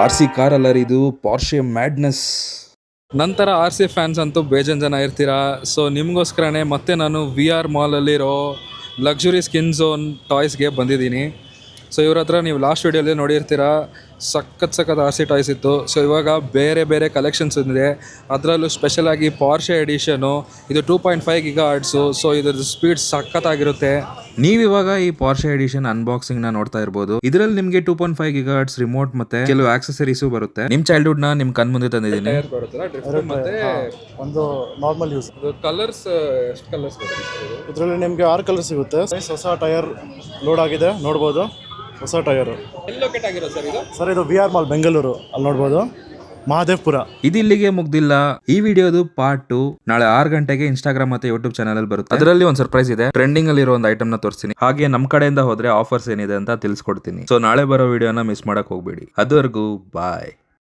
RC ಕಾರಲ್ಲ ಇದು ಪಾರ್ಷೆ madness. ನಂತರ RC fans ಅಂತೂ ಬೇಜನ್ ಜನ ಇರ್ತೀರಾ. ಸೊ ನಿಮಗೋಸ್ಕರನೇ ಮತ್ತೆ ನಾನು VR ಮಾಲಲ್ಲಿರೋ ಲಕ್ಸುರಿ ಸ್ಕಿನ್ ಝೋನ್ ಟಾಯ್ಸ್ಗೆ ಬಂದಿದ್ದೀನಿ. ಸೊ ಇವ್ರ ಹತ್ರ ನೀವು ಲಾಸ್ಟ್ ವೀಡಿಯೋಲಿ ನೋಡಿರ್ತೀರಾ, ಸಖತ್ RC ಟಾಯ್ಸ್ ಇತ್ತು. ಸೊ ಇವಾಗ ಬೇರೆ ಬೇರೆ ಕಲೆಕ್ಷನ್ಸ್ ಇದೆ. ಅದರಲ್ಲೂ ಸ್ಪೆಷಲಾಗಿ ಪಾರ್ಷೆ ಎಡಿಷನು, ಇದು 2.5 GHz. ಸೊ ಇದ್ರದ್ದು ಸ್ಪೀಡ್ ಸಖತ್ತಾಗಿರುತ್ತೆ. ನೀವಿವಾಗ ಈ ಪಾರ್ಷೆ ಎಡಿಷನ್ ಅನ್ಬಾಕ್ಸಿಂಗ್ ನ ನೋಡ್ತಾ ಇರಬಹುದು. ಇದರಲ್ಲಿ ನಿಮಗೆ 2.5 GHz ರಿಮೋಟ್ ಮತ್ತೆ ಕೆಲವು ಆಕ್ಸೆಸರೀಸ್ ಬರುತ್ತೆ. ನಿಮ್ ಚೈಲ್ಡ್ಹುಡ್ ನ ನಿಮ್ ಕಣ್ ಮುಂದೆ ತಂದಿದ್ದೀನಿ. ಮತ್ತೆ ಒಂದು ನಾರ್ಮಲ್ ಯೂಸ್. ಕಲರ್ಸ್ ಎಷ್ಟು ಕಲರ್ಸ್ ಬರುತ್ತೆ ಇದರಲ್ಲಿ ನಿಮಗೆ 6 ಕಲರ್ ಸಿಗುತ್ತೆ. ಹೊಸ ಟೈರ್ ಲೋಡ್ ಆಗಿದೆ, ನೋಡ್ಬೋದು. ಹೊಸ ಟೈರು ಲೊಕೇಟ್ ಆಗಿರೋ ಸರ್ ಇದು? ಸರ್ ಇದು VR ಮಾಲ್ ಬೆಂಗಳೂರು, ಅಲ್ಲಿ ನೋಡ್ಬೋದು. ಮಹಾದೇವ್ಪುರ. ಇದಿಲ್ಲಿಗೆ ಮುಗ್ದಿಲ್ಲ. ಈ ವಿಡಿಯೋದು ಪಾರ್ಟ್ 2 ನಾಳೆ 6 ಗಂಟೆಗೆ ಇನ್ಸ್ಟಾಗ್ರಾಮ್ ಮತ್ತೆ ಯೂಟ್ಯೂಬ್ ಚಾನಲ್ ಅಲ್ಲಿ ಬರುತ್ತೆ. ಅದರಲ್ಲಿ ಒಂದು ಸರ್ಪ್ರೈಸ್ ಇದೆ. ಟ್ರೆಂಡಿಂಗ್ ಅಲ್ಲಿ ಇರೋ ಒಂದು ಐಟಮ್ ನ ತೋರಿಸ್ತೀನಿ. ಹಾಗೆ ನಮ್ ಕಡೆಯಿಂದ ಹೋದ್ರೆ ಆಫರ್ಸ್ ಏನಿದೆ ಅಂತ ತಿಳಿಸ್ಕೊಡ್ತೀನಿ. ಸೊ ನಾಳೆ ಬರೋ ವಿಡಿಯೋನ ಮಿಸ್ ಮಾಡಕ್ ಹೋಗ್ಬೇಡಿ. ಅದುವರೆಗೂ ಬಾಯ್.